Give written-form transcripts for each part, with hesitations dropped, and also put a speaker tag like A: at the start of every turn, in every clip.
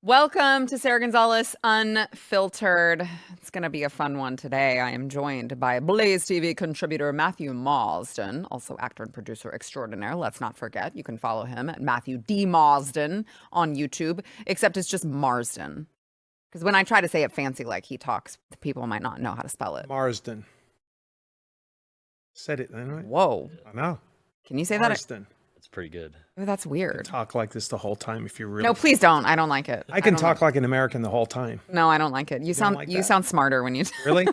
A: Welcome to Sara Gonzales Unfiltered. It's going to be a fun one today. I am joined by BlazeTV contributor Matthew Marsden, also actor and producer extraordinaire. Let's not forget, you can follow him at Matthew D. Marsden on YouTube, except it's just Marsden. Because when I try to say it fancy like he talks, people might not know how to spell it.
B: Marsden. Said it then, right?
A: Whoa.
B: I know.
A: Can you say
B: Marsden.
C: That's pretty good.
A: Oh, that's weird.
B: Talk like this the whole time if you're really...
A: No, please don't. I don't like it.
B: I can talk like an American the whole time.
A: No, I don't like it. You sound smarter when you...
B: Really?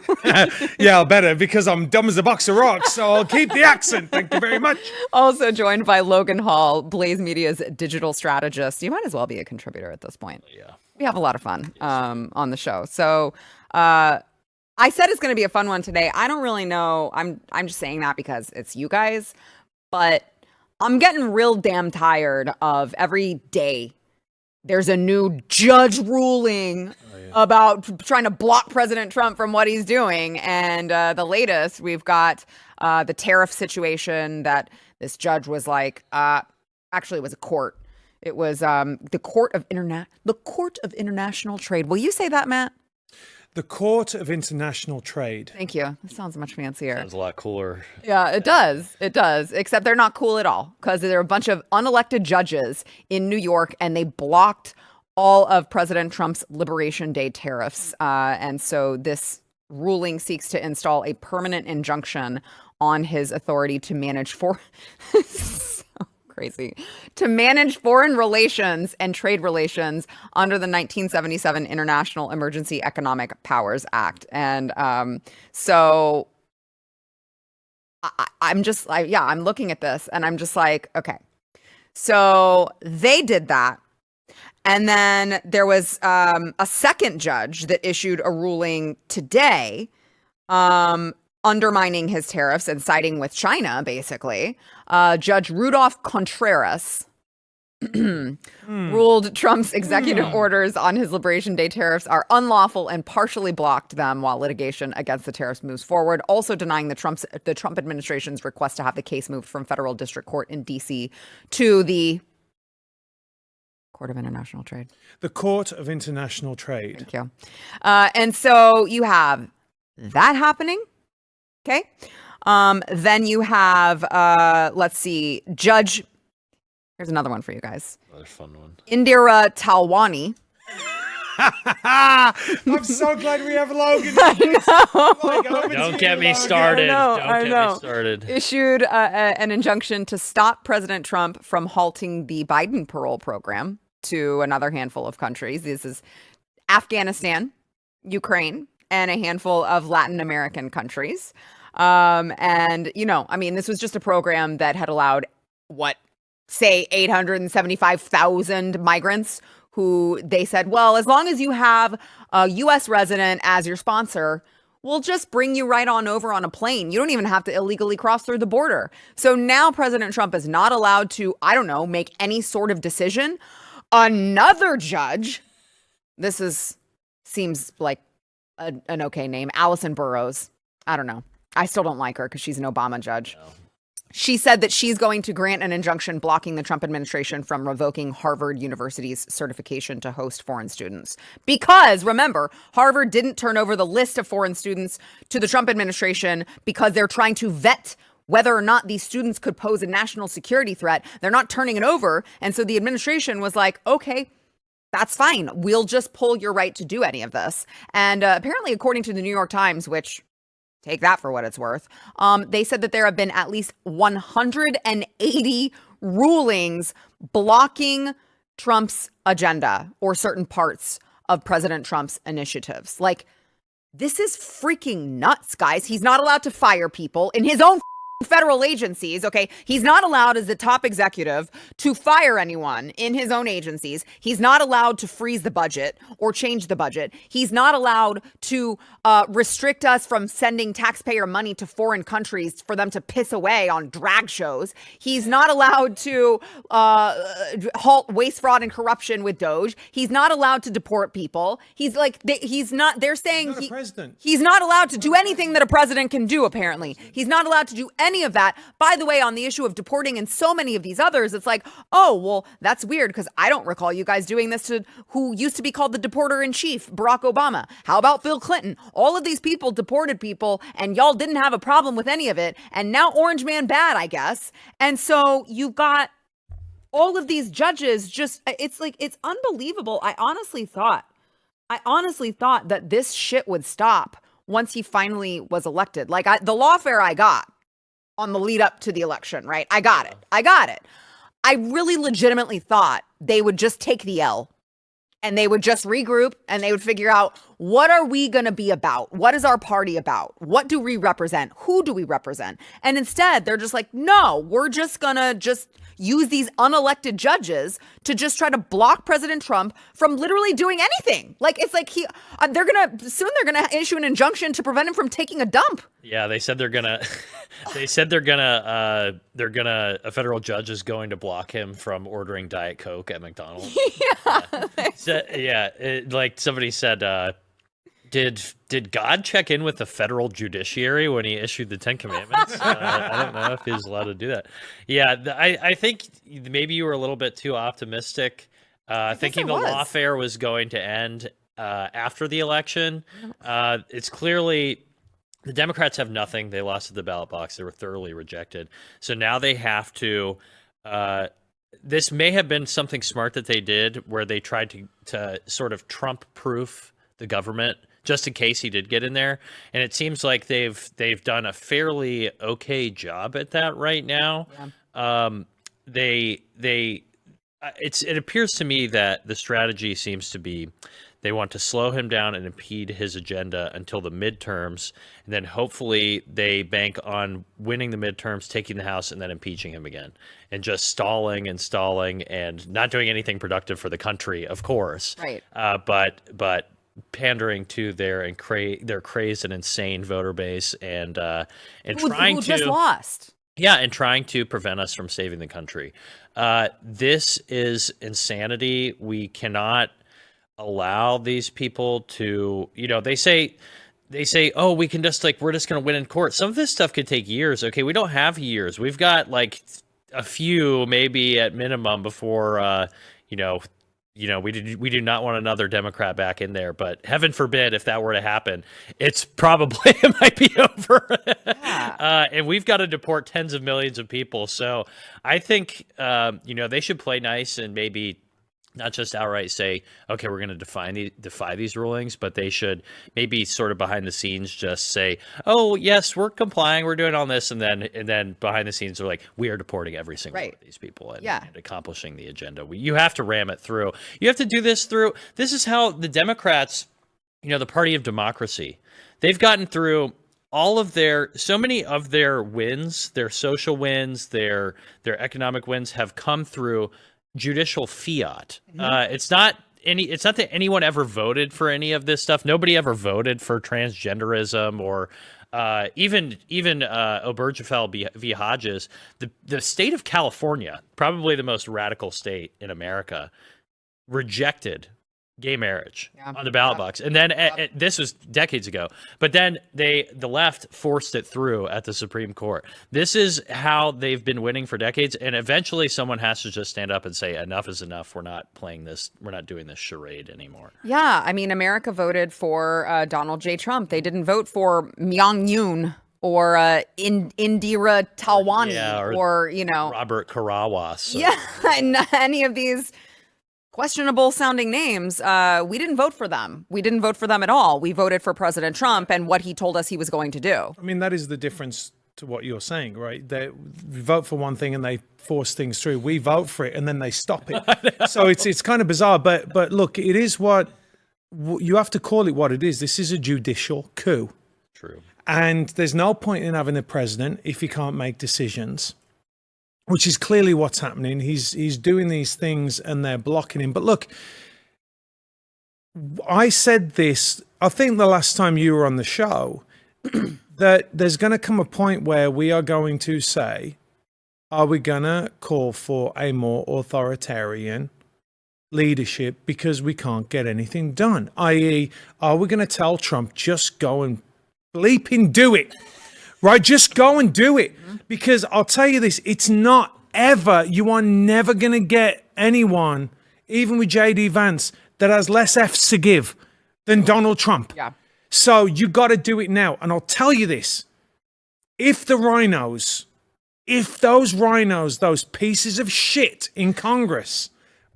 B: Yeah, better, because I'm dumb as a box of rocks, so I'll keep the accent. Thank you very much.
A: Also joined by Logan Hall, Blaze Media's digital strategist. You might as well be a contributor at this point.
C: Yeah. We
A: have a lot of fun on the show. So I said it's going to be a fun one today. I don't really know. I'm just saying that because it's you guys, but I'm getting real damn tired of every day there's a new judge ruling about trying to block President Trump from what he's doing. And the latest, we've got the tariff situation that this judge was like, actually it was a court. It was the Court of International Trade. Will you say that, Matt?
B: The Court of International Trade.
A: Thank you. That sounds much fancier.
C: Sounds a lot cooler.
A: Yeah, it does. It does. Except they're not cool at all because they're a bunch of unelected judges in New York and they blocked all of President Trump's Liberation Day tariffs. And so this ruling seeks to install a permanent injunction on his authority to manage crazy, to manage foreign relations and trade relations under the 1977 International Emergency Economic Powers Act. And so I'm just like, yeah, I'm looking at this and I'm just like, okay, so they did that. And then there was a second judge that issued a ruling today undermining his tariffs and siding with China, basically. Judge Rudolph Contreras ruled Trump's executive orders on his Liberation Day tariffs are unlawful and partially blocked them while litigation against the tariffs moves forward, also denying the Trump administration's request to have the case moved from federal district court in D.C. to the Court of International Trade.
B: The Court of International Trade.
A: Thank you. And so you have that happening. Okay. Then you have, let's see, Judge, here's another one for you guys.
C: Another fun one.
A: Indira Talwani.
B: I'm so glad we have Logan.
C: Don't get me started. Don't get me started.
A: Issued an injunction to stop President Trump from halting the Biden parole program to another handful of countries. This is Afghanistan, Ukraine, and a handful of Latin American countries. And, you know, I mean, this was just a program that had allowed, say 875,000 migrants who they said, well, as long as you have a U.S. resident as your sponsor, we'll just bring you right on over on a plane. You don't even have to illegally cross through the border. So now President Trump is not allowed to, I don't know, make any sort of decision. Another judge, seems like an okay name, Allison Burroughs. I don't know. I still don't like her because she's an Obama judge. No. She said that she's going to grant an injunction blocking the Trump administration from revoking Harvard University's certification to host foreign students. Because, remember, Harvard didn't turn over the list of foreign students to the Trump administration because they're trying to vet whether or not these students could pose a national security threat. They're not turning it over. And so the administration was like, okay, that's fine. We'll just pull your right to do any of this. And apparently, according to the New York Times, which... take that for what it's worth. They said that there have been at least 180 rulings blocking Trump's agenda or certain parts of President Trump's initiatives. Like, this is freaking nuts, guys. He's not allowed to fire people in his own federal agencies, okay? He's not allowed as the top executive to fire anyone in his own agencies. He's not allowed to freeze the budget or change the budget. He's not allowed to restrict us from sending taxpayer money to foreign countries for them to piss away on drag shows. He's not allowed to halt waste, fraud, and corruption with Doge. He's not allowed to deport people. He's like, he's not, they're saying he's not allowed to do anything that a president can do, apparently. He's not allowed to do any of that. By the way, on the issue of deporting and so many of these others, it's like, oh, well, that's weird because I don't recall you guys doing this to who used to be called the deporter in chief, Barack Obama. How about Bill Clinton? All of these people deported people and y'all didn't have a problem with any of it. And now Orange Man bad, I guess. And so you've got all of these judges just, it's like, it's unbelievable. I honestly thought that this shit would stop once he finally was elected. Like the lawfare I got on the lead up to the election, right? I got it. I really legitimately thought they would just take the L and they would just regroup and they would figure out, what are we going to be about? What is our party about? What do we represent? Who do we represent? And instead, they're just like, no, we're just going to just use these unelected judges to just try to block President Trump from literally doing anything. Like, it's like they're going to issue an injunction to prevent him from taking a dump.
C: Yeah, they said a federal judge is going to block him from ordering Diet Coke at McDonald's. Like somebody said, did God check in with the federal judiciary when he issued the 10 Commandments? I don't know if he's allowed to do that. Yeah, I think maybe you were a little bit too optimistic, thinking the lawfare was going to end after the election. It's clearly the Democrats have nothing. They lost at the ballot box. They were thoroughly rejected. So now they have to this may have been something smart that they did where they tried to sort of Trump-proof the government just in case he did get in there. And it seems like they've done a fairly okay job at that right now. Yeah. It appears to me that the strategy seems to be they want to slow him down and impede his agenda until the midterms, and then hopefully they bank on winning the midterms, taking the House, and then impeaching him again, and just stalling and not doing anything productive for the country, of course.
A: Right.
C: But pandering to their crazed and insane voter base and trying
A: who
C: to
A: just lost.
C: Yeah, and trying to prevent us from saving the country. This is insanity. We cannot allow these people to, they say, oh, we can just we're just going to win in court. Some of this stuff could take years. Okay, we don't have years. We've got a few, maybe at minimum, before we do not want another Democrat back in there, but heaven forbid if that were to happen, it might be over. Yeah. And we've got to deport tens of millions of people. So I think, they should play nice and maybe not just outright say, okay, we're going to defy these rulings, but they should maybe sort of behind the scenes just say, oh, yes, we're complying, we're doing all this, and then behind the scenes they're like, we are deporting every single one of these people and accomplishing the agenda. You have to ram it through. You have to do this through. This is how the Democrats, the party of democracy, they've gotten through so many of their wins, their social wins, their economic wins have come through judicial fiat. Mm-hmm. It's not that anyone ever voted for any of this stuff. Nobody ever voted for transgenderism or even Obergefell v. Hodges. The state of California, probably the most radical state in America, rejected gay marriage on the ballot box. And then this was decades ago, but then the left forced it through at the Supreme Court. This is how they've been winning for decades. And eventually someone has to just stand up and say, enough is enough. We're not playing this. We're not doing this charade anymore.
A: Yeah. I mean, America voted for Donald J. Trump. They didn't vote for Myung-Yoon or Indira Talwani or
C: Robert Karawas.
A: Yeah. And any of these questionable sounding names. We didn't vote for them. We didn't vote for them at all. We voted for President Trump and what he told us he was going to do.
B: I mean, that is the difference to what you're saying, right? They vote for one thing and they force things through. We vote for it and then they stop it. So it's kind of bizarre. But look, it is what you have to call it what it is. This is a judicial coup.
C: True.
B: And there's no point in having a president if he can't make decisions, which is clearly what's happening. He's doing these things and they're blocking him. But look, I said this, I think the last time you were on the show, that there's going to come a point where we are going to say, are we going to call for a more authoritarian leadership because we can't get anything done? I.e., are we going to tell Trump, just go and bleeping do it, right? Just go and do it. Because I'll tell you this, it's not ever, you are never going to get anyone, even with J.D. Vance, that has less F's to give than Donald Trump.
A: Yeah.
B: So you got to do it now. And I'll tell you this, if those rhinos, those pieces of shit in Congress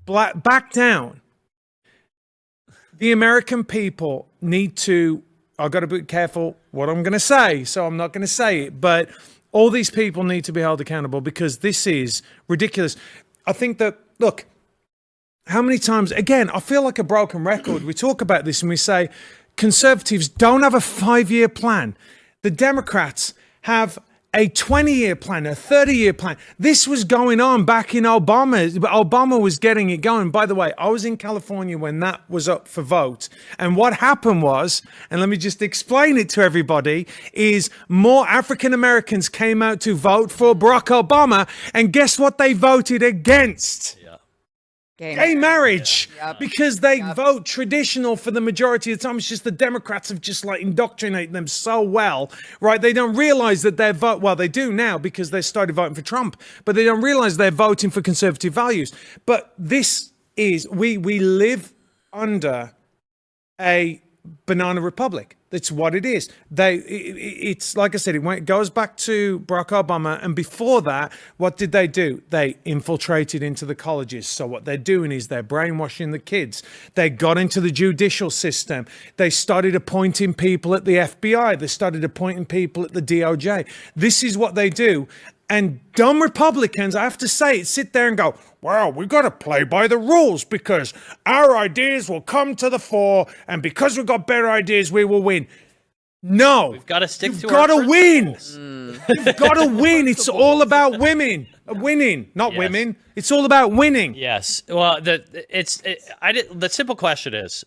B: back down, the American people need to, I've got to be careful what I'm going to say, so I'm not going to say it, but all these people need to be held accountable because this is ridiculous. I think that, look, how many times, again, I feel like a broken record. We talk about this and we say conservatives don't have a 5-year plan. The Democrats have a 20-year plan, a 30-year plan. This was going on back in Obama. Obama was getting it going. By the way, I was in California when that was up for vote. And what happened was, and let me just explain it to everybody, is more African Americans came out to vote for Barack Obama. And guess what they voted against? Gay marriage.
A: Yep.
B: Because they vote traditional for the majority of the time. It's just the Democrats have just like indoctrinated them so well, right? They don't realize that they're well, they do now because they started voting for Trump, but they don't realize they're voting for conservative values. But this is, we live under a banana republic. That's what it is. It's like I said, it goes back to Barack Obama. And before that, what did they do? They infiltrated into the colleges. So what they're doing is they're brainwashing the kids. They got into the judicial system. They started appointing people at the FBI. They started appointing people at the DOJ. This is what they do. And dumb Republicans, I have to say it, sit there and go, well, we've got to play by the rules because our ideas will come to the fore, and because we've got better ideas, we will win. No.
C: We've got to stick to
B: You've got to win.
C: Mm.
B: You've got to win. It's all about winning, not
C: Yes.
B: women. It's all about winning.
C: Yes. Well, the simple question is,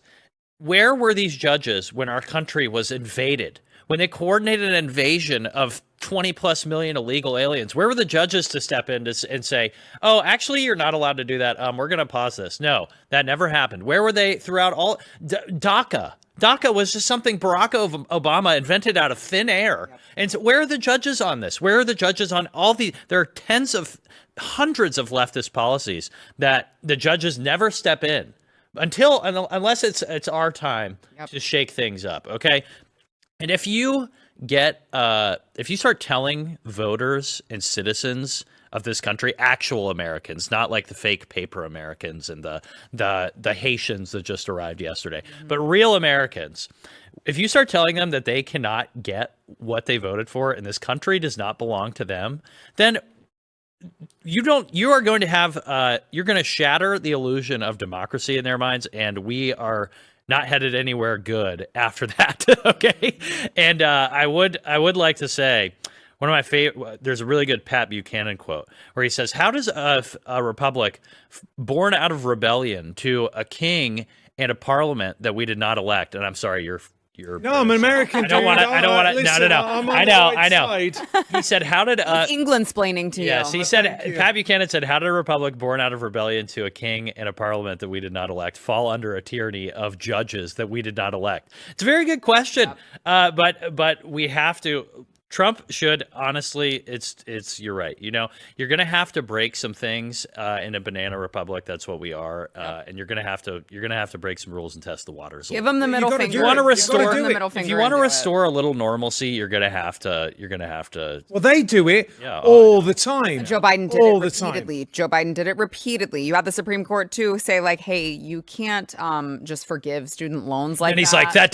C: where were these judges when our country was invaded? When they coordinated an invasion of 20 plus million illegal aliens, where were the judges to step in and say, oh, actually, you're not allowed to do that. We're going to pause this. No, that never happened. Where were they throughout all DACA? DACA was just something Barack Obama invented out of thin air. Yep. And so where are the judges on this? Where are the judges on all there are hundreds of leftist policies that the judges never step in unless it's our time to shake things up. Okay. And if you start telling voters and citizens of this country, actual Americans, not like the fake paper Americans and the Haitians that just arrived yesterday, but real Americans, if you start telling them that they cannot get what they voted for and this country does not belong to them, then you're going to shatter the illusion of democracy in their minds, and we are not headed anywhere good after that. Okay. And I would like to say one of my favorite, there's a really good Pat Buchanan quote where he says, how does a republic born out of rebellion to a king and a parliament that we did not elect? And I'm sorry, you're
B: no, I'm an American.
C: I don't want to. No. I know. He said, "How did
A: England-splaining to you?"
C: Yes, he said. Pat Buchanan said, "How did a republic born out of rebellion to a king and a parliament that we did not elect fall under a tyranny of judges that we did not elect?" It's a very good question, but we have to. Trump should honestly. It's. You're right. You know, you're going to have to break some things in a banana republic. That's what we are, and you're going to have to break some rules and test the waters.
A: Give them the middle finger.
C: If you want to restore
A: if you want to
C: restore a little normalcy, you're going to have to.
B: Well, they do it all the time.
A: And Joe Biden did it repeatedly. Joe Biden did it repeatedly. You had the Supreme Court too say like, "Hey, you can't just forgive student loans like that."
C: And he's like, I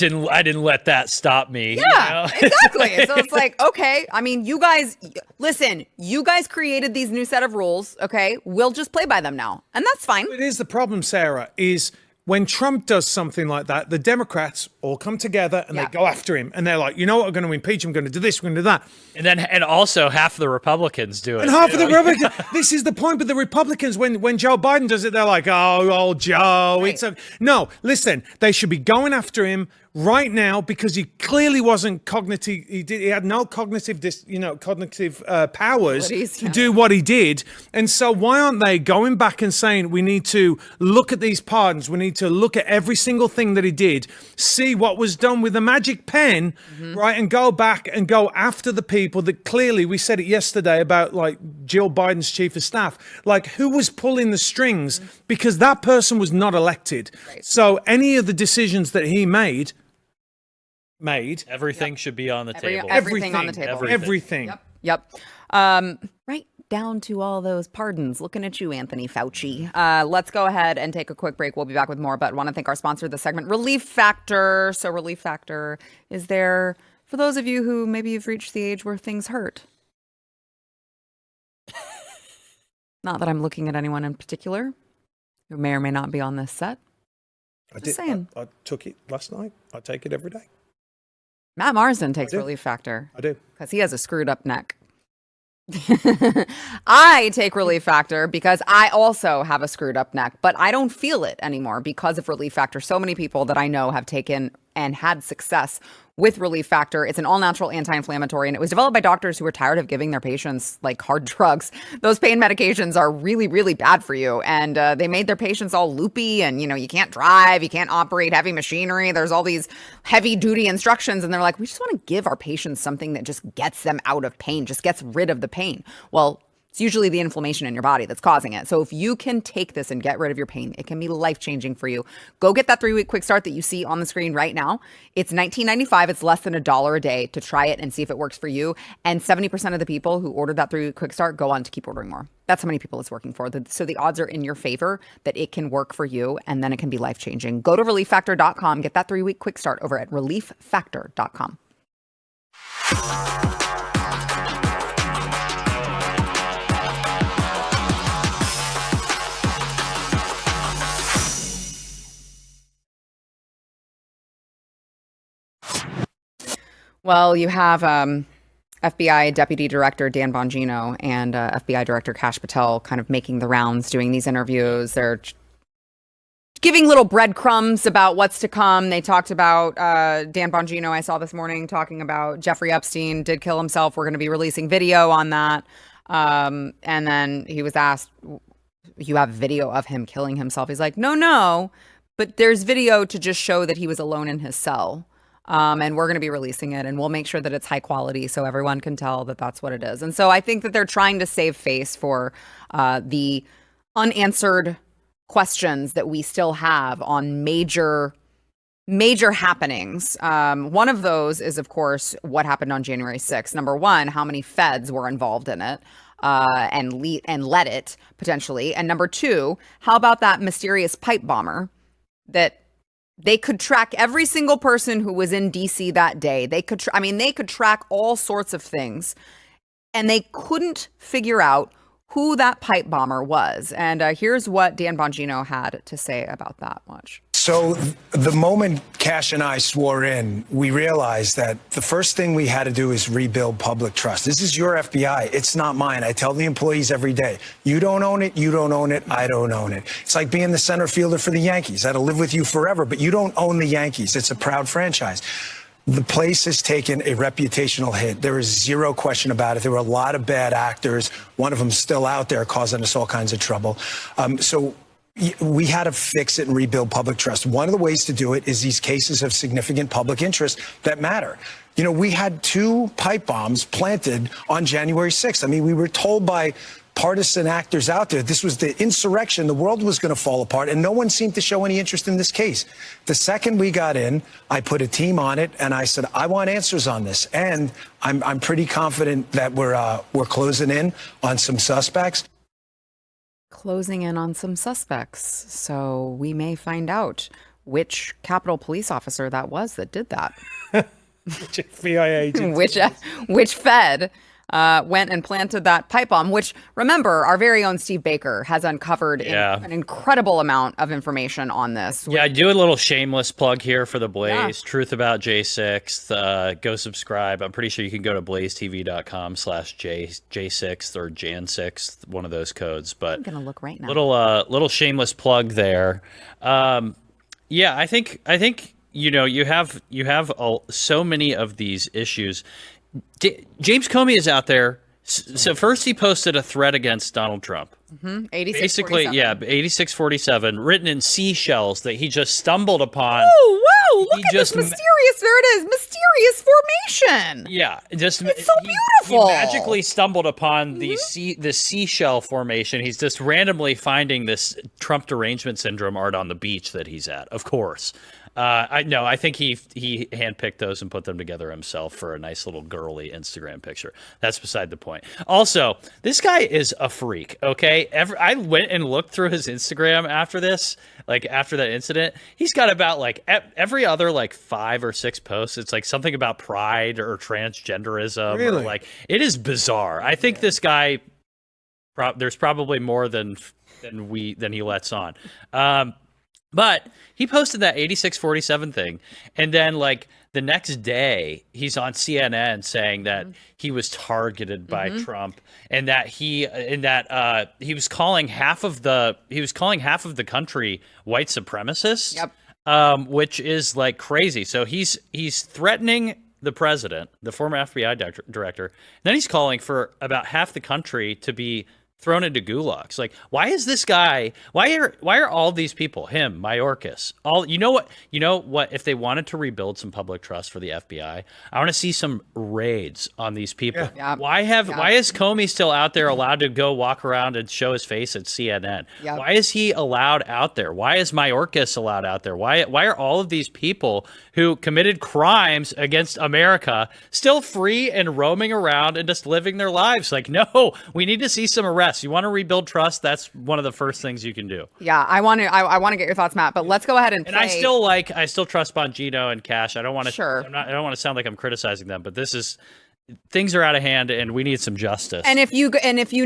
C: didn't let that stop me.
A: Yeah, you know? Exactly. So it's like, okay, I mean, you guys, listen, you guys created these new set of rules, okay? We'll just play by them now, and that's fine.
B: It is the problem, Sarah, is when Trump does something like that, the Democrats all come together and they go after him. And they're like, you know what, we're going to impeach him, we're going to do this, we're going to do that.
C: And also half the Republicans do it.
B: And half of the Republicans, this is the point, but the Republicans, when Joe Biden does it, they're like, oh, old Joe.
A: Right.
B: It's a No, listen, they should be going after him right now because he clearly wasn't cognitive. He had no cognitive powers to do what he did. And so why aren't they going back and saying we need to look at these pardons, we need to look at every single thing that he did, see what was done with the magic pen, right, and go back and go after the people that clearly, we said it yesterday about like Jill Biden's chief of staff, like who was pulling the strings, because that person was not elected. Right. So any of the decisions that he made
C: everything should be on the table.
A: Everything on the table.
B: Everything.
A: Yep. Right down to all those pardons. Looking at you, Anthony Fauci. Let's go ahead and take a quick break. We'll be back with more, but want to thank our sponsor of the segment, Relief Factor. So Relief Factor is there for those of you who maybe you've reached the age where things hurt. Not that I'm looking at anyone in particular who may or may not be on this set. Just saying.
B: I took it last night. I take it every day.
A: Matt Marsden takes Relief Factor.
B: I do.
A: Because he has a screwed up neck. I take Relief Factor because I also have a screwed up neck, but I don't feel it anymore because of Relief Factor. So many people that I know have taken and had success with Relief Factor. It's an all-natural anti-inflammatory, and it was developed by doctors who were tired of giving their patients like hard drugs. Those pain medications are really, really bad for you, and they made their patients all loopy, and you can't drive, you can't operate heavy machinery. There's all these heavy-duty instructions, and they're like, we just want to give our patients something that just gets them out of pain, just gets rid of the pain. Well, it's usually the inflammation in your body that's causing it. So if you can take this and get rid of your pain, it can be life-changing for you. Go get that 3-week quick start that you see on the screen right now. It's $19.95. It's less than $1 a day to try it and see if it works for you. And 70% of the people who ordered that 3-week quick start go on to keep ordering more. That's how many people it's working for. So the odds are in your favor that it can work for you, and then it can be life-changing. Go to relieffactor.com. Get that 3-week quick start over at relieffactor.com. Well, you have FBI Deputy Director Dan Bongino and FBI Director Kash Patel kind of making the rounds, doing these interviews. They're giving little breadcrumbs about what's to come. They talked about Dan Bongino, I saw this morning, talking about Jeffrey Epstein did kill himself. We're going to be releasing video on that. And then he was asked, you have video of him killing himself? He's like, no, but there's video to just show that he was alone in his cell. And we're going to be releasing it, and we'll make sure that it's high quality so everyone can tell that that's what it is. And so I think that they're trying to save face for the unanswered questions that we still have on major happenings. One of those is, of course, what happened on January 6th. Number one, how many feds were involved in it and led it potentially. And number two, how about that mysterious pipe bomber that they could track every single person who was in DC that day. They could track all sorts of things, and they couldn't figure out who that pipe bomber was. And here's what Dan Bongino had to say about that. Watch.
D: So the moment Kash and I swore in, we realized that the first thing we had to do is rebuild public trust. This is your FBI. It's not mine. I tell the employees every day, you don't own it, you don't own it, I don't own it. It's like being the center fielder for the Yankees. That'll live with you forever, but you don't own the Yankees. It's a proud franchise. The place has taken a reputational hit. There is zero question about it. There were a lot of bad actors. One of them still out there causing us all kinds of trouble. So we had to fix it and rebuild public trust. One of the ways to do it is these cases of significant public interest that matter. We had 2 pipe bombs planted on January 6th. I mean, we were told by partisan actors out there this was the insurrection, the world was going to fall apart, and no one seemed to show any interest in this case. The second we got in, I put a team on it, and I said, I want answers on this. And I'm pretty confident that we're closing in on some suspects.
A: Closing in on some suspects. So we may find out which Capitol police officer that was that did that.
B: Which FBI agent.
A: Which Fed. went and planted that pipe bomb, which, remember, our very own Steve Baker has uncovered an incredible amount of information on this.
C: Yeah, I do a little shameless plug here for the Blaze. Truth about J6th. Go subscribe. I'm pretty sure you can go to blazetv.com/J6th or Jan6th, one of those codes. But
A: I'm gonna look right now.
C: Little shameless plug there. Yeah, I think you have so many of these issues. James Comey is out there. So first he posted a threat against Donald Trump.
A: 8647.
C: 8647, written in seashells that he just stumbled upon.
A: Oh, wow, look at this mysterious, there it is, mysterious formation.
C: Yeah, just
A: it's so beautiful.
C: He magically stumbled upon the seashell formation. He's just randomly finding this Trump derangement syndrome art on the beach that he's at, of course. I think he handpicked those and put them together himself for a nice little girly Instagram picture. That's beside the point. Also, this guy is a freak, okay? I went and looked through his Instagram after this, like after that incident. He's got about like every other like 5 or 6 posts. It's like something about pride or transgenderism.
B: Really?
C: Or like, it is bizarre. I think this guy, there's probably more than he lets on. But he posted that 8647 thing, and then like the next day he's on CNN saying that he was targeted by Trump, and that he was calling half of the country white supremacists.
A: Yep.
C: Which is like crazy. So he's threatening the president, the former FBI director. Then he's calling for about half the country to be thrown into gulags. Like, why is this guy? Why are all these people? Him, Mayorkas, all you know what? If they wanted to rebuild some public trust for the FBI, I want to see some raids on these people.
A: Yeah.
C: Why is Comey still out there allowed to go walk around and show his face at CNN?
A: Yeah.
C: Why is he allowed out there? Why is Mayorkas allowed out there? Why are all of these people who committed crimes against America still free and roaming around and just living their lives? Like, no, we need to see some arrests. You want to rebuild trust? That's one of the first things you can do.
A: Yeah, I want to get your thoughts, Matt. But let's go ahead and play.
C: I still trust Bongino and Kash. I don't want to. Sure. I don't want to sound like I'm criticizing them, but things are out of hand, and we need some justice.
A: And if you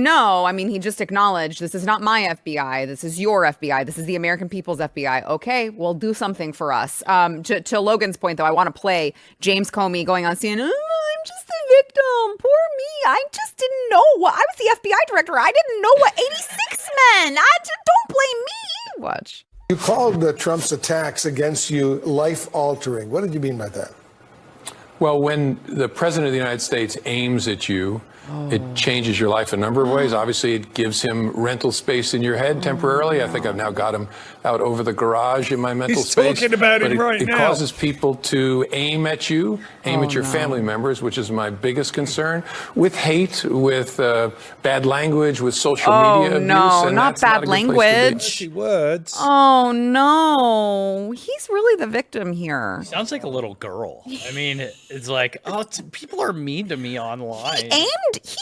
A: know, I mean, he just acknowledged this is not my FBI. This is your FBI. This is the American people's FBI. Okay, well, do something for us. To Logan's point, though, I want to play James Comey going on CNN. I'm just a victim. Poor me. I just didn't know what. I was the FBI director. I didn't know what 86 meant. Don't blame me. Watch.
E: You called Trump's attacks against you life-altering. What did you mean by that?
F: Well, when the president of the United States aims at you, it changes your life a number of ways. Obviously, it gives him rental space in your head temporarily. I think I've now got him out over the garage in my mental space.
B: He's talking about it right now.
F: It causes people to aim at you, at your family members, which is my biggest concern, with hate, with bad language, with social media abuse.
A: No,
F: and
A: not bad language.
B: Words.
A: Oh, no. He's really the victim here.
C: Sounds like a little girl. I mean, it's like, people are mean to me online.
A: He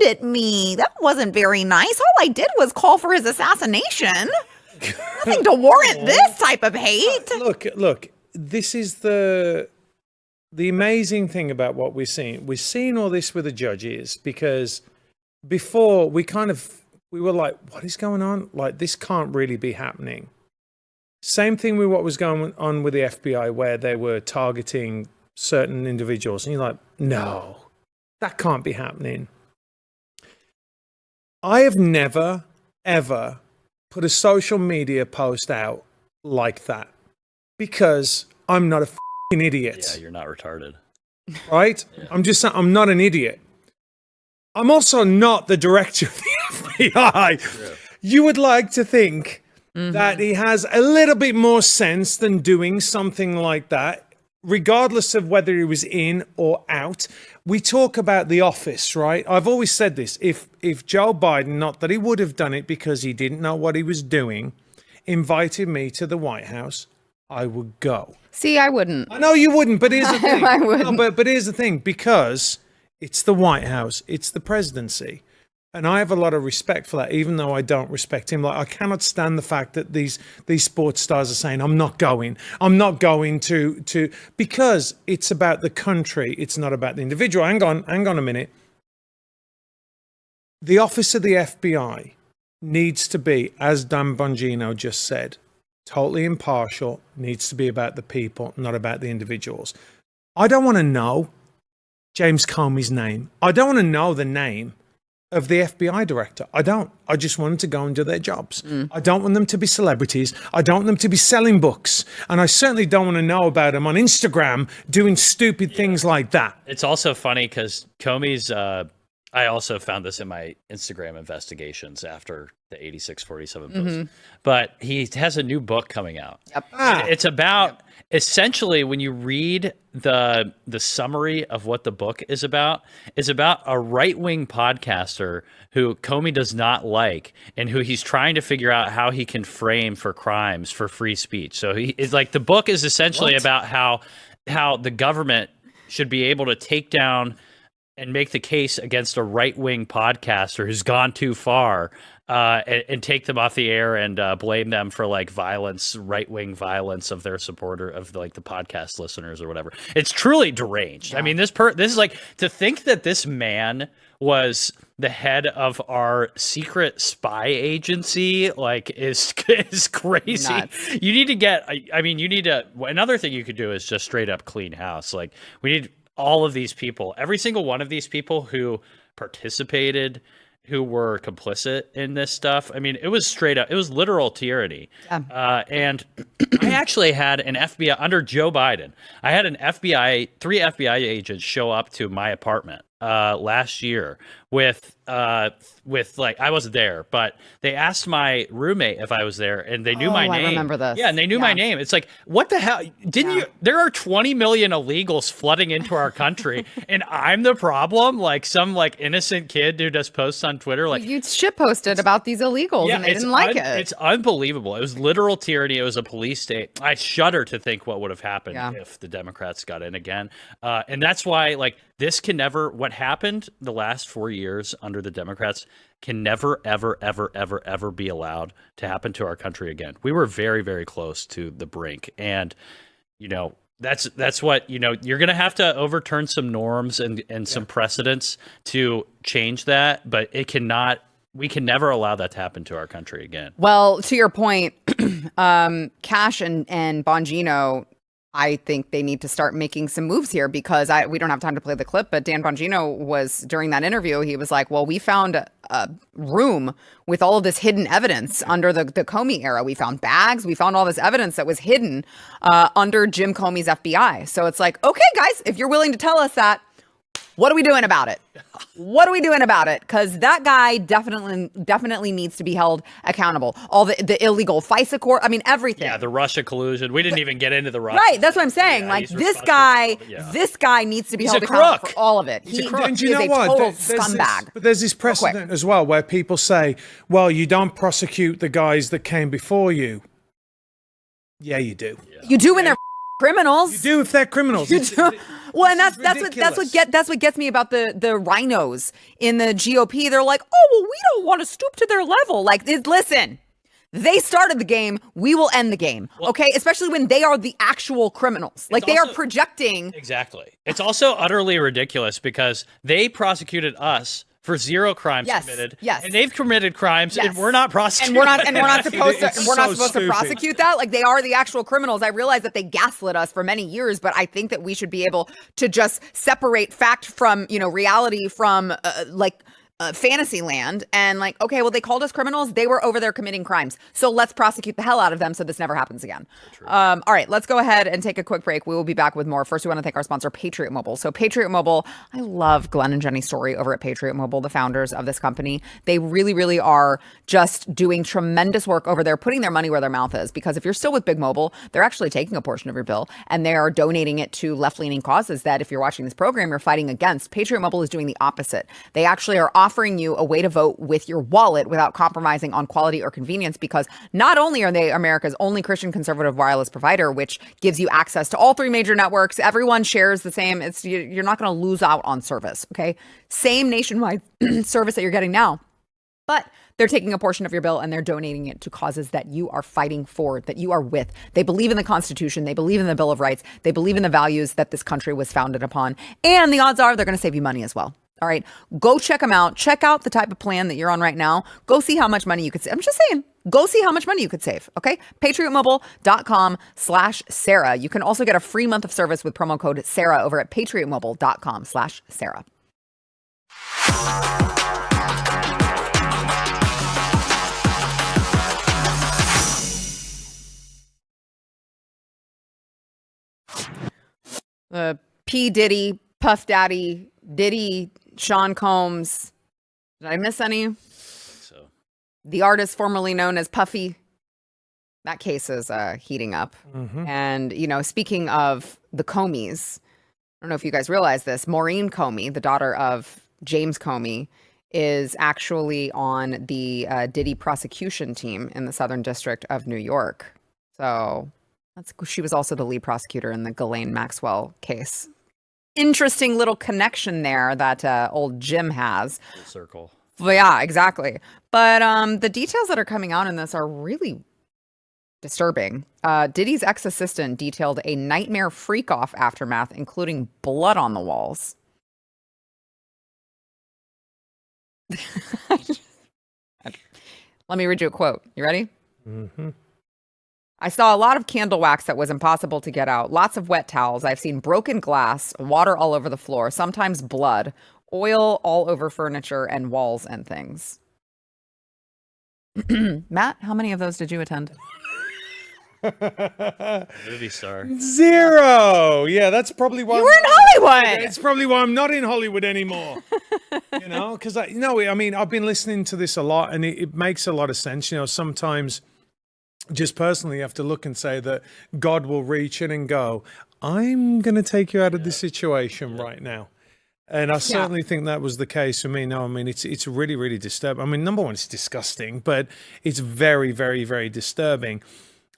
A: aimed at me. That wasn't very nice. All I did was call for his assassination. Nothing to warrant this type of hate.
B: Look. This is the amazing thing about what we're seeing. We're seeing all this with the judges because before we were like, what is going on? Like, this can't really be happening. Same thing with what was going on with the FBI, where they were targeting certain individuals, and you're like, no. That can't be happening. I have never, ever put a social media post out like that because I'm not a f***ing idiot.
C: Yeah, you're not retarded.
B: Right? Yeah. I'm just saying, I'm not an idiot. I'm also not the director of the FBI. Yeah. You would like to think that he has a little bit more sense than doing something like that, regardless of whether he was in or out. We talk about The Office, right? I've always said this. If Joe Biden, not that he would have done it because he didn't know what he was doing, invited me to the White House, I would go.
A: See, I wouldn't.
B: I know you wouldn't, but here's the thing.
A: I wouldn't.
B: No, but here's the thing. Because it's the White House, it's the presidency. And I have a lot of respect for that, even though I don't respect him. Like, I cannot stand the fact that these sports stars are saying, I'm not going to, because it's about the country. It's not about the individual. Hang on a minute. The office of the FBI needs to be, as Dan Bongino just said, totally impartial, needs to be about the people, not about the individuals. I don't want to know James Comey's name. I don't want to know the name of the FBI director. I don't. I just want them to go and do their jobs. I don't want them to be celebrities. I don't want them to be selling books. And I certainly don't want to know about them on Instagram doing stupid things like that.
C: It's also funny because Comey's, I also found this in my Instagram investigations after the 8647 post, but he has a new book coming out.
A: Yep.
C: It's about essentially when you read the summary of what the book is about a right-wing podcaster who Comey does not like and who he's trying to figure out how he can frame for crimes for free speech. So he is like, the book is essentially about how the government should be able to take down and make the case against a right-wing podcaster who's gone too far, and take them off the air and blame them for like violence, right-wing violence of their supporter of like the podcast listeners or whatever. It's truly deranged. Yeah. I mean, this is like, to think that this man was the head of our secret spy agency, like, is crazy. Nuts. You need to get, another thing you could do is just straight up clean house. Like, we need all of these people, every single one of these people who participated, who were complicit in this stuff. I mean, it was straight up, it was literal tyranny. Yeah. And I actually had an FBI, under Joe Biden, I had three FBI agents show up to my apartment last year with like, I wasn't there, but they asked my roommate if I was there, and they knew my name.
A: I remember this.
C: Yeah, and they knew my name. It's like, what the hell? Didn't you? There are 20 million illegals flooding into our country, and I'm the problem? Like some like innocent kid who just posts on Twitter, like,
A: you shit posted about these illegals, and they didn't like it.
C: It's unbelievable. It was literal tyranny. It was a police state. I shudder to think what would have happened if the Democrats got in again. And that's why, like, this can never, what happened the last 4 years under the Democrats can never, ever, ever, ever, ever be allowed to happen to our country again. We were very, very close to the brink. And, you know, that's what, you know, you're going to have to overturn some norms and some precedents to change that. But we can never allow that to happen to our country again.
A: Well, to your point, Kash and Bongino, I think they need to start making some moves here, because we don't have time to play the clip, but Dan Bongino was, during that interview, he was like, well, we found a room with all of this hidden evidence under the Comey era. We found bags. We found all this evidence that was hidden under Jim Comey's FBI. So it's like, okay, guys, if you're willing to tell us that, what are we doing about it? What are we doing about it? Because that guy definitely needs to be held accountable. All the illegal FISA court, I mean, everything.
C: Yeah, the Russia collusion. We didn't even get into the Russia.
A: Right, that's what I'm saying. Yeah, like, this guy needs to be held accountable for all of it. He is a total scumbag.
B: But there's this precedent as well where people say, well, you don't prosecute the guys that came before you. Yeah, you do. Yeah.
A: You do when they're criminals.
B: You do if they're criminals.
A: You do. Well, and that's what gets me about the rhinos in the GOP. They're like, oh, well, we don't want to stoop to their level. Like, listen, they started the game. We will end the game. Okay, especially when they are the actual criminals. Like, they are projecting.
C: Exactly. It's also utterly ridiculous because they prosecuted us for zero crimes committed.
A: Yes.
C: And they've committed crimes, and we're not prosecuting.
A: And we're not supposed to prosecute that. Like, they are the actual criminals. I realize that they gaslit us for many years, but I think that we should be able to just separate fact from, you know, reality from fantasy land, and like, okay, well, they called us criminals. They were over there committing crimes. So let's prosecute the hell out of them so this never happens again. All right, let's go ahead and take a quick break. We will be back with more. First, we want to thank our sponsor, Patriot Mobile. So Patriot Mobile, I love Glenn and Jenny's story over at Patriot Mobile, the founders of this company. They really, really are just doing tremendous work over there, putting their money where their mouth is. Because if you're still with Big Mobile, they're actually taking a portion of your bill and they are donating it to left-leaning causes that, if you're watching this program, you're fighting against. Patriot Mobile is doing the opposite. They actually are offering you a way to vote with your wallet without compromising on quality or convenience, because not only are they America's only Christian conservative wireless provider, which gives you access to all three major networks, everyone shares the same, you're not going to lose out on service, okay? Same nationwide service that you're getting now, but they're taking a portion of your bill and they're donating it to causes that you are fighting for, that you are with. They believe in the Constitution. They believe in the Bill of Rights. They believe in the values that this country was founded upon. And the odds are they're going to save you money as well. All right. Go check them out. Check out the type of plan that you're on right now. Go see how much money you could save. I'm just saying, go see how much money you could save. Okay. PatriotMobile.com/Sarah. You can also get a free month of service with promo code Sarah over at PatriotMobile.com/Sarah. P. Diddy, Puff Daddy, Diddy, Sean Combs. Did I miss any?
C: So
A: The artist formerly known as Puffy. That case is heating up. And, you know, speaking of the Comeys, I don't know if you guys realize this, Maurene Comey, the daughter of James Comey, is actually on the Diddy prosecution team in the Southern District of New York. So she was also the lead prosecutor in the Ghislaine Maxwell case. Interesting little connection there that old Jim has.
C: full circle.
A: Well, yeah, exactly. But the details that are coming out in this are really disturbing. Diddy's ex-assistant detailed a nightmare freak-off aftermath, including blood on the walls. Let me read you a quote. You ready? I saw a lot of candle wax that was impossible to get out. Lots of wet towels. I've seen broken glass, water all over the floor, sometimes blood, oil all over furniture and walls and things. Matt, how many of those did you attend?
C: Movie star.
B: 0. Yeah, that's probably why
A: You were in Hollywood.
B: It's probably why I'm not in Hollywood anymore. You know, because I mean, I've been listening to this a lot, and it makes a lot of sense. You know, sometimes just personally, you have to look and say that God will reach in and go, I'm going to take you out of this situation right now. And I certainly think that was the case for me. No, I mean, it's really, really disturbing. I mean, number one, it's disgusting, but it's very, very, very disturbing.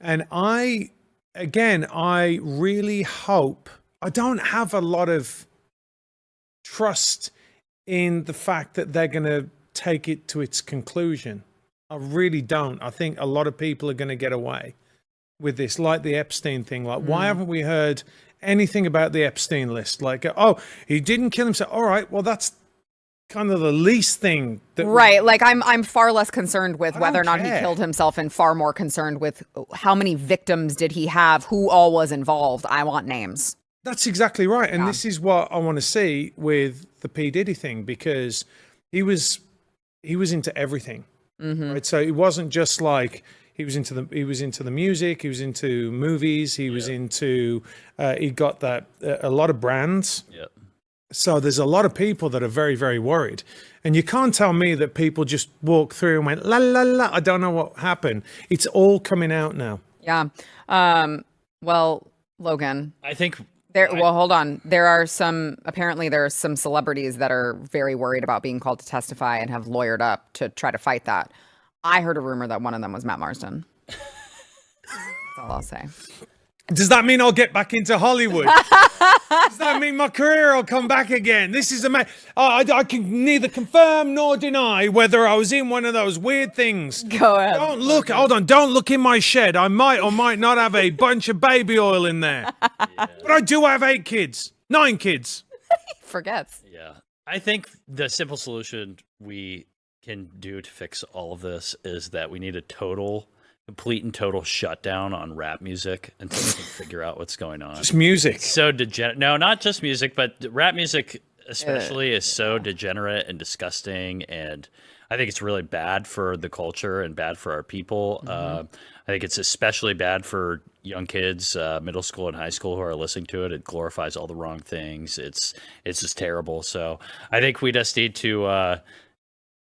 B: And I really hope, I don't have a lot of trust in the fact that they're going to take it to its conclusion. I really don't. I think a lot of people are going to get away with this, like the Epstein thing. Like, why haven't we heard anything about the Epstein list? Like, oh, he didn't kill himself. All right, well, that's kind of the least thing.
A: Right. Like, I'm far less concerned with whether or not he
B: care.
A: killed himself and far more concerned with how many victims did he have, who all was involved. I want names.
B: That's exactly right. And this is what I want to see with the P. Diddy thing, because he was into everything. Right. So it wasn't just like he was into the music, he was into movies, he was into he got that a lot of brands.
C: Yep.
B: So there's a lot of people that are very, very worried. And you can't tell me that people just walked through and went, la, la, la, I don't know what happened. It's all coming out now.
A: Yeah. Well, Logan,
C: I think
A: well, hold on. Apparently there are some celebrities that are very worried about being called to testify and have lawyered up to try to fight that. I heard a rumor that one of them was Matt Marsden. That's all I'll say.
B: Does that mean I'll get back into Hollywood? Does that mean my career will come back again? This is I can neither confirm nor deny whether I was in one of those weird things.
A: Go ahead.
B: Don't look in my shed. I might or might not have a bunch of baby oil in there. But I do have 9 kids.
A: He forgets.
C: Yeah. I think the simple solution we can do to fix all of this is that we need a complete and total shutdown on rap music until we can figure out what's going on.
B: Just music.
C: So degenerate. No, not just music, but rap music especially is so degenerate and disgusting, and I think it's really bad for the culture and bad for our people. I think it's especially bad for young kids, middle school and high school, who are listening to it. It glorifies all the wrong things. It's just terrible. So I think we just need to.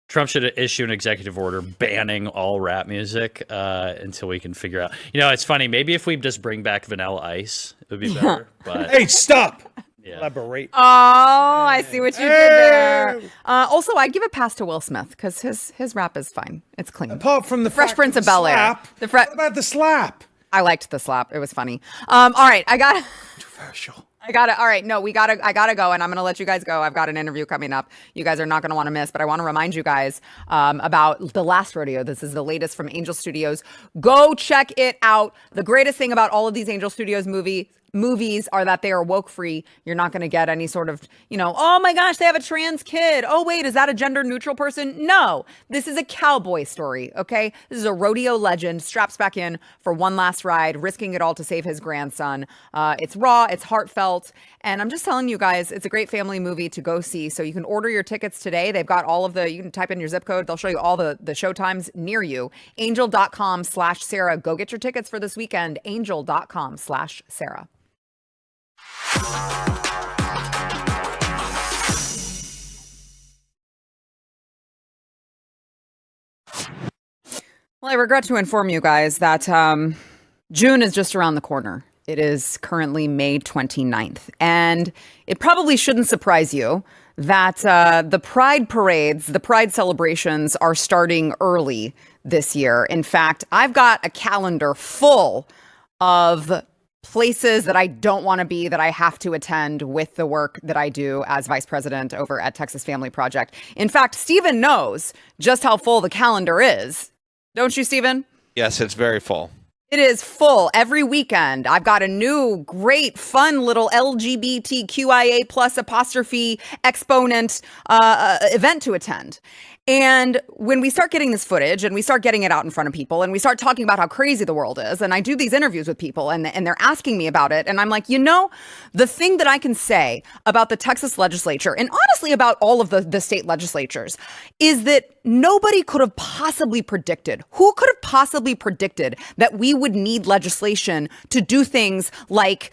C: Trump should issue an executive order banning all rap music until we can figure out. You know, it's funny. Maybe if we just bring back Vanilla Ice, it would be better. But
B: Hey, stop.
C: yeah.
B: Elaborate.
A: Oh, I see what you did there. Also, I'd give a pass to Will Smith because his rap is fine. It's clean.
B: Apart from the
A: Fresh
B: fact
A: Prince
B: of
A: of Bel-Air.
B: slap, what about the slap?
A: I liked the slap. It was funny. All right, I got
B: Controversial.
A: all right, no, I gotta go, and I'm gonna let you guys go. I've got an interview coming up. You guys are not gonna want to miss, but I want to remind you guys about The Last Rodeo. This is the latest from Angel Studios. Go check it out. The greatest thing about all of these Angel Studios movies, movies are that they are woke free. You're not going to get any sort of, oh my gosh, they have a trans kid. Oh, wait, is that a gender neutral person? No, this is a cowboy story. Okay. This is a rodeo legend straps back in for one last ride, risking it all to save his grandson. It's raw. It's heartfelt. And I'm just telling you guys, it's a great family movie to go see. So you can order your tickets today. They've got all of you can type in your zip code. They'll show you all the show times near you. Angel.com/Sarah. Go get your tickets for this weekend. Angel.com/Sarah. Well, I regret to inform you guys that June is just around the corner. It is currently May 29th. And it probably shouldn't surprise you that the Pride parades, the Pride celebrations are starting early this year. In fact, I've got a calendar full of places that I don't want to be, that I have to attend with the work that I do as vice president over at Texas Family Project. In fact, Stephen knows just how full the calendar is. Don't you, Stephen?
G: Yes, it's very full.
A: It is full every weekend. I've got a new, great, fun little LGBTQIA plus apostrophe exponent event to attend. And when we start getting this footage and we start getting it out in front of people and we start talking about how crazy the world is, and I do these interviews with people and they're asking me about it, and I'm like, the thing that I can say about the Texas legislature, and honestly about all of the state legislatures, is that nobody could have possibly predicted. Who could have possibly predicted that we would need legislation to do things like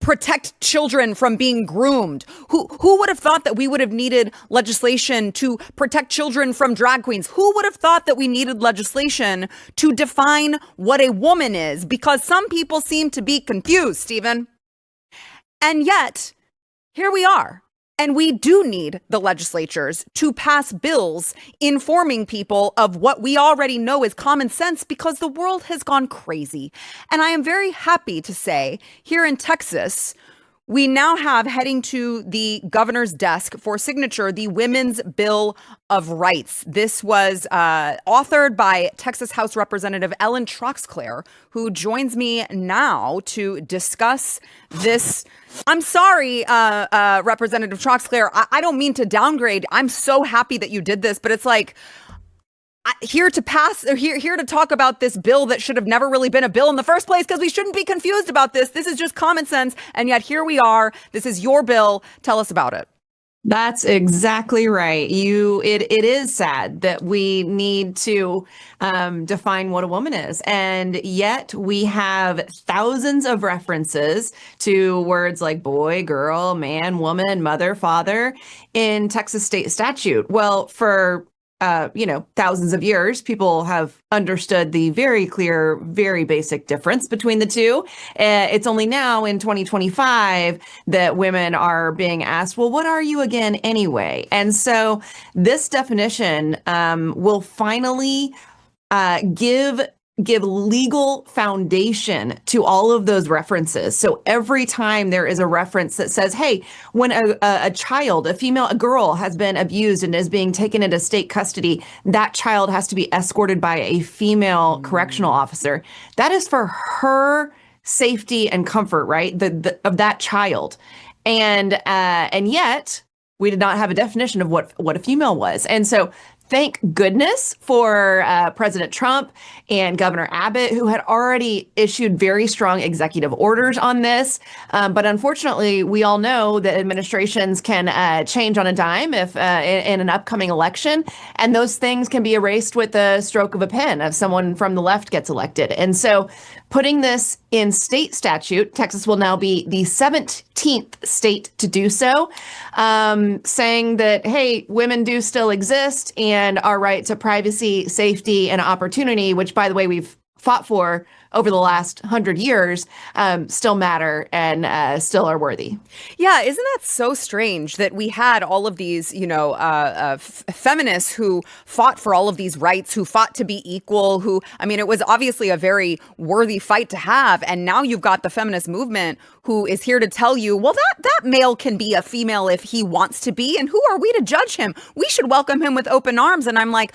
A: protect children from being groomed? Who would have thought that we would have needed legislation to protect children from drag queens? Who would have thought that we needed legislation to define what a woman is? Because some people seem to be confused, Stephen. And yet, here we are. And we do need the legislatures to pass bills informing people of what we already know is common sense, because the world has gone crazy. And I am very happy to say here in Texas, we now have heading to the governor's desk for signature the Women's Bill of Rights. This was authored by Texas House Representative Ellen Troxclair, who joins me now to discuss this. I'm sorry, Representative Troxclair. I don't mean to downgrade. I'm so happy that you did this, but it's like, here to talk about this bill that should have never really been a bill in the first place, because we shouldn't be confused about this. This is just common sense. And yet here we are. This is your bill. Tell us about it.
H: That's exactly right. It is sad that we need to define what a woman is. And yet we have thousands of references to words like boy, girl, man, woman, mother, father in Texas state statute. Well, for thousands of years, people have understood the very clear, very basic difference between the two. It's only now in 2025 that women are being asked, well, what are you again anyway? And so this definition will finally give legal foundation to all of those references. So every time there is a reference that says, hey, when a child, a girl has been abused and is being taken into state custody, that child has to be escorted by a female correctional officer. That is for her safety and comfort, right? Of that child. And yet we did not have a definition of what a female was. And so thank goodness for President Trump and Governor Abbott, who had already issued very strong executive orders on this. But unfortunately, we all know that administrations can change on a dime if in an upcoming election. And those things can be erased with the stroke of a pen if someone from the left gets elected. And so putting this in state statute, Texas will now be the 17th state to do so, saying that, hey, women do still exist and our right to privacy, safety, and opportunity, which, by the way, we've fought for over the last 100 years, still matter and still are worthy.
A: Yeah, isn't that so strange that we had all of these, feminists who fought for all of these rights, who fought to be equal, it was obviously a very worthy fight to have. And now you've got the feminist movement who is here to tell you, well, that male can be a female if he wants to be. And who are we to judge him? We should welcome him with open arms. And I'm like,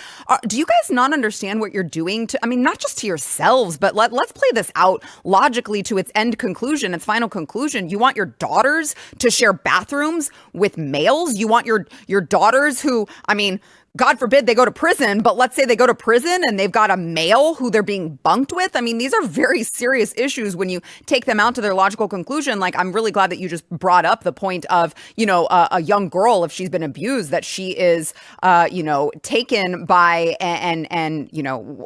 A: do you guys not understand what you're doing to, not just to yourselves, but let's let's play this out logically to its end conclusion, its final conclusion. You want your daughters to share bathrooms with males? You want your daughters who, I mean, God forbid they go to prison, but let's say they go to prison and they've got a male who they're being bunked with. I mean, these are very serious issues when you take them out to their logical conclusion. Like, I'm really glad that you just brought up the point of, a young girl, if she's been abused, that she is, taken by and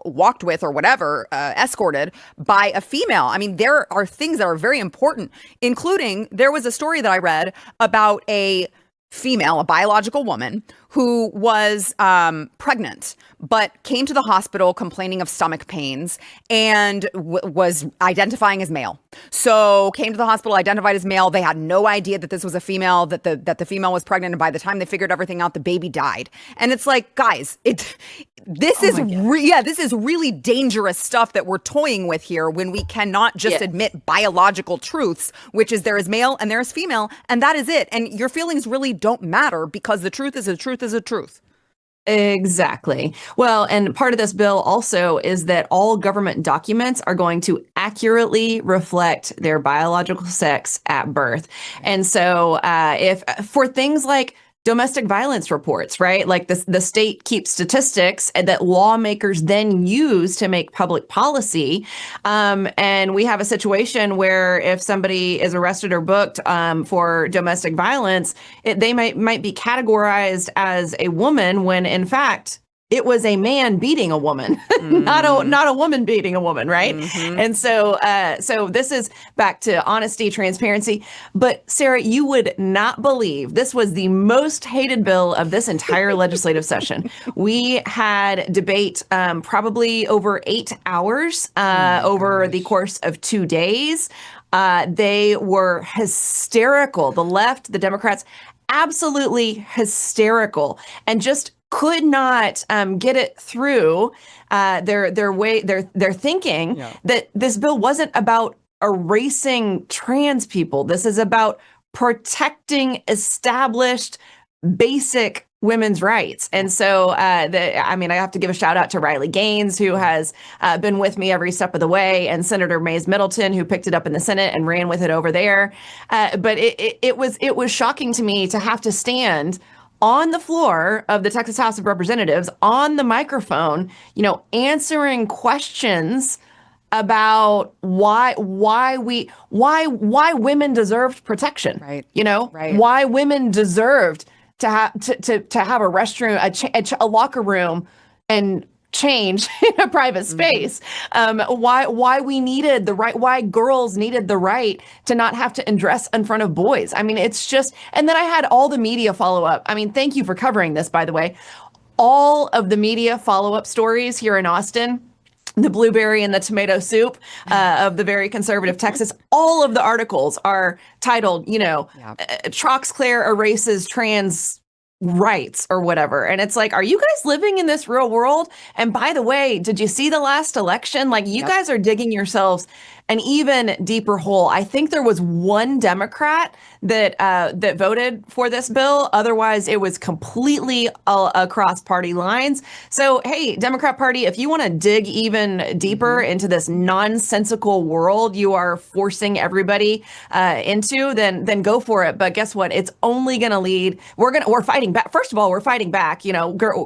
A: walked with or whatever, escorted by a female. I mean, there are things that are very important, including there was a story that I read about a female, a biological woman who was pregnant, but came to the hospital complaining of stomach pains and was identifying as male. So came to the hospital, identified as male. They had no idea that this was a female, that the female was pregnant. And by the time they figured everything out, the baby died. And it's like, guys, this is really dangerous stuff that we're toying with here when we cannot just admit biological truths, which is there is male and there is female, and that is it. And your feelings really don't matter because the truth is a truth is a truth.
H: Exactly. Well, and part of this bill also is that all government documents are going to accurately reflect their biological sex at birth. And so if for things like domestic violence reports, right? Like the state keeps statistics that lawmakers then use to make public policy. And we have a situation where if somebody is arrested or booked for domestic violence, they might be categorized as a woman when in fact it was a man beating a woman, not a woman beating a woman, right? Mm-hmm. And so this is back to honesty, transparency. But Sarah, you would not believe this was the most hated bill of this entire legislative session. We had debate probably over 8 hours over the course of 2 days. They were hysterical. The left, the Democrats, absolutely hysterical, and just could not get it through their thinking that this bill wasn't about erasing trans people. This is about protecting established basic women's rights. And so, I have to give a shout out to Riley Gaines, who has been with me every step of the way, and Senator Mays Middleton, who picked it up in the Senate and ran with it over there. But it was shocking to me to have to stand on the floor of the Texas House of Representatives on the microphone, answering questions about why women deserved protection, right? Right. Why women deserved to have a restroom, a locker room, and change in a private space. Why we needed the right, why girls needed the right to not have to undress in front of boys. I mean, it's just, and then I had all the media follow up. I mean, thank you for covering this, by the way. All of the media follow up stories here in Austin, the blueberry and the tomato soup of the very conservative Texas, all of the articles are titled, Troxclair erases trans rights or whatever. And it's like, are you guys living in this real world? And by the way, did you see the last election? Like, you guys are digging yourselves an even deeper hole. I think there was one Democrat that voted for this bill. Otherwise, it was completely across party lines. So, hey, Democrat Party, if you want to dig even deeper into this nonsensical world you are forcing everybody into, then go for it. But guess what? It's only going to lead. We're fighting back. First of all, we're fighting back.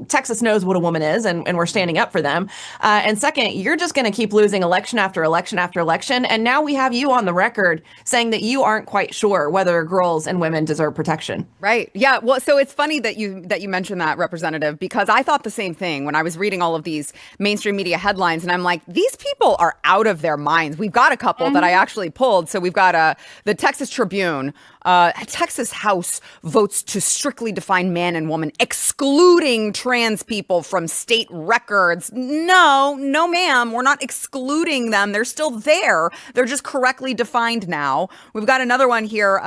H: Texas knows what a woman is, and we're standing up for them. And second, you're just going to keep losing election after election after election. And now we have you on the record saying that you aren't quite sure whether girls and women deserve protection.
A: Right. Yeah. Well, so it's funny that you mentioned that, Representative, because I thought the same thing when I was reading all of these mainstream media headlines. And I'm like, these people are out of their minds. We've got a couple that I actually pulled. So we've got the Texas Tribune. Texas House votes to strictly define man and woman, excluding trans people from state records. No, ma'am. We're not excluding them. They're still there. They're just correctly defined now. We've got another one here.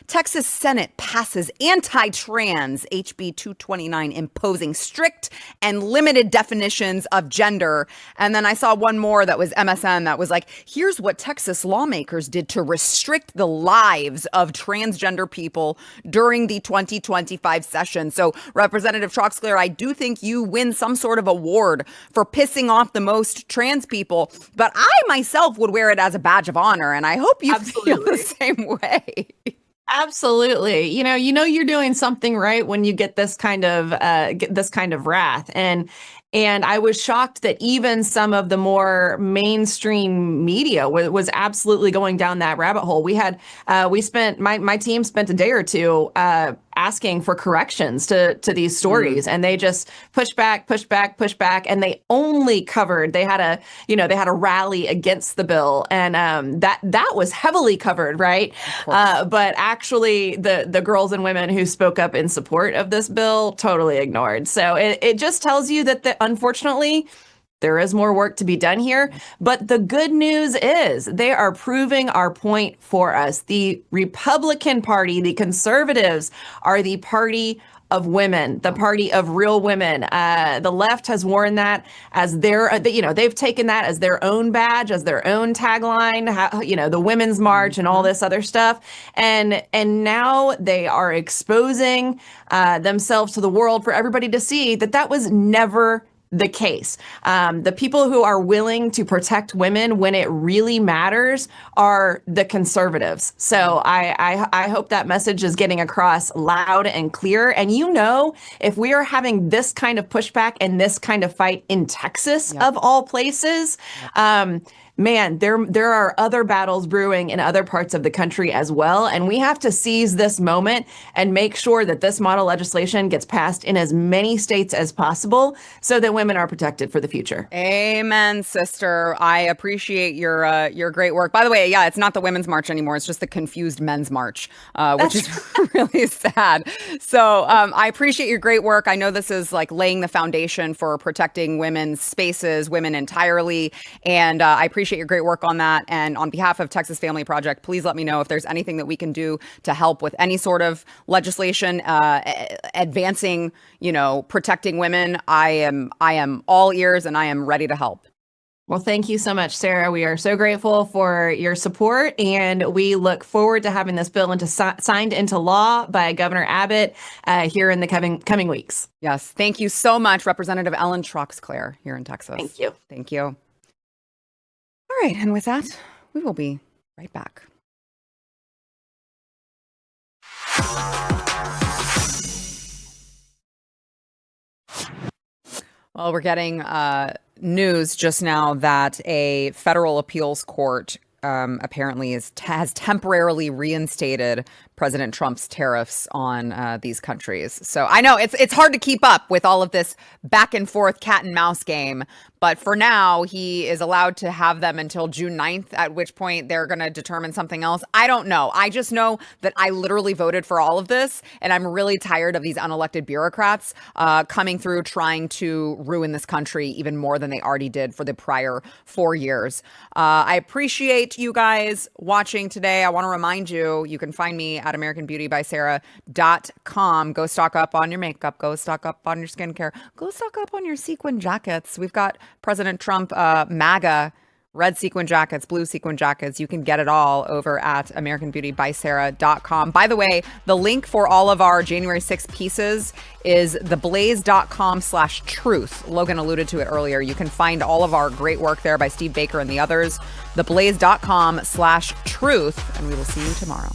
A: Texas Senate passes anti-trans HB 229, imposing strict and limited definitions of gender. And then I saw one more that was MSN that was like, here's what Texas lawmakers did to restrict the lives of trans transgender people during the 2025 session. So Representative Troxclair, I do think you win some sort of award for pissing off the most trans people, but I myself would wear it as a badge of honor, and I hope you feel the same way.
H: Absolutely. You know you're doing something right when you get this kind of wrath. And I was shocked that even some of the more mainstream media was absolutely going down that rabbit hole. My team spent a day or two asking for corrections to these stories, and they just push back, and they only covered. They had a rally against the bill, and that was heavily covered, right? But actually, the girls and women who spoke up in support of this bill totally ignored. So it just tells you that unfortunately, there is more work to be done here. But the good news is they are proving our point for us. The Republican Party, the conservatives, are the party of women, the party of real women. The left has worn that as they've taken that as their own badge, as their own tagline, the Women's March and all this other stuff. And now they are exposing themselves to the world for everybody to see that was never the case. The people who are willing to protect women when it really matters are the conservatives. So I hope that message is getting across loud and clear. And if we are having this kind of pushback and this kind of fight in Texas, of all places, man, there are other battles brewing in other parts of the country as well. And we have to seize this moment and make sure that this model legislation gets passed in as many states as possible so that women are protected for the future.
A: Amen, sister. I appreciate your great work. By the way, it's not the Women's March anymore. It's just the Confused Men's March, which is really sad. So I appreciate your great work. I know this is like laying the foundation for protecting women's spaces, women entirely. And I appreciate your great work on that. And on behalf of Texas Family Project, please let me know if there's anything that we can do to help with any sort of legislation advancing, protecting women. I am all ears and I am ready to help.
H: Well, thank you so much, Sarah. We are so grateful for your support, and we look forward to having this bill signed into law by Governor Abbott here in the coming weeks.
A: Yes. Thank you so much, Representative Ellen Troxclair here in Texas.
H: Thank you.
A: Thank you. All right. And with that, we will be right back. Well, we're getting news just now that a federal appeals court apparently has temporarily reinstated President Trump's tariffs on these countries. So I know it's hard to keep up with all of this back and forth cat and mouse game, but for now he is allowed to have them until June 9th, at which point they're going to determine something else. I don't know. I just know that I literally voted for all of this, and I'm really tired of these unelected bureaucrats coming through trying to ruin this country even more than they already did for the prior 4 years. I appreciate you guys watching today. I want to remind you, you can find me at AmericanBeautyBySarah.com. Go stock up on your makeup. Go stock up on your skincare. Go stock up on your sequin jackets. We've got President Trump MAGA red sequin jackets, blue sequin jackets. You can get it all over at AmericanBeautyBySarah.com. By the way, the link for all of our January 6th pieces is theblaze.com/truth. Logan alluded to it earlier. You can find all of our great work there by Steve Baker and the others. Theblaze.com/truth. And we will see you tomorrow.